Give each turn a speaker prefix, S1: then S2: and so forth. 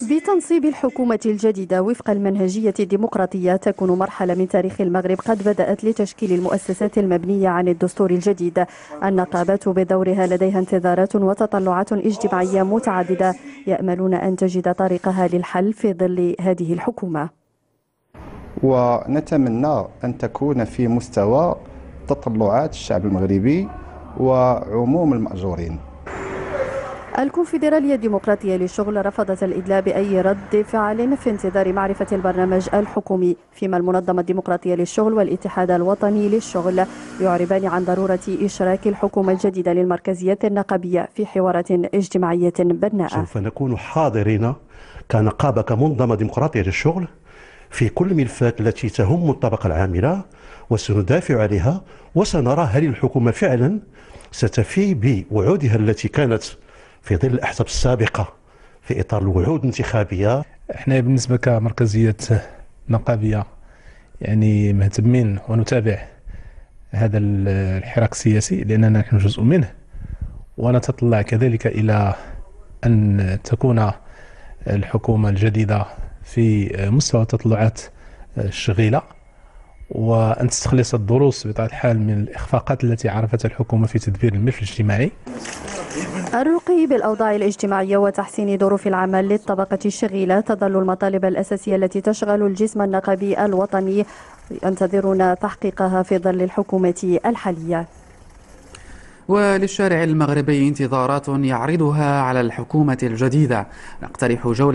S1: بتنصيب الحكومة الجديدة وفق المنهجية الديمقراطية تكون مرحلة من تاريخ المغرب قد بدأت لتشكيل المؤسسات المبنية عن الدستور الجديد. النقابات بدورها لديها انتظارات وتطلعات اجتماعية متعددة يأملون أن تجد طريقها للحل في ظل هذه الحكومة،
S2: ونتمنى أن تكون في مستوى تطلعات الشعب المغربي وعموم المأجورين.
S1: الكونفدرالية الديمقراطية للشغل رفضت الإدلاء بأي رد فعل في انتظار معرفة البرنامج الحكومي، فيما المنظمة الديمقراطية للشغل والاتحاد الوطني للشغل يعربان عن ضرورة إشراك الحكومة الجديدة للمركزية النقابية في حوارات اجتماعية بناءة.
S3: سوف نكون حاضرين كنقابة كمنظمة ديمقراطية للشغل في كل الملفات التي تهم الطبقة العاملة، وسندافع عليها، وسنرى هل الحكومة فعلا ستفي بوعودها التي كانت في ظل الأحزاب السابقة في إطار الوعود الانتخابية.
S4: احنا بالنسبة كمركزية نقابية يعني مهتمين ونتابع هذا الحراك السياسي لأننا نحن جزء منه، ونتطلع كذلك إلى أن تكون الحكومة الجديدة في مستوى التطلعات الشغيلة، وأن تستخلص الدروس بطبيعة الحال من الإخفاقات التي عرفتها الحكومة في تدبير الملف الاجتماعي.
S1: الرقي بالأوضاع الاجتماعية وتحسين ظروف العمل للطبقة الشغيلة تظل المطالب الأساسية التي تشغل الجسم النقابي الوطني، ينتظرون تحقيقها في ظل الحكومة الحالية.
S5: وللشارع المغربي انتظارات يعرضها على الحكومة الجديدة. نقترح جولة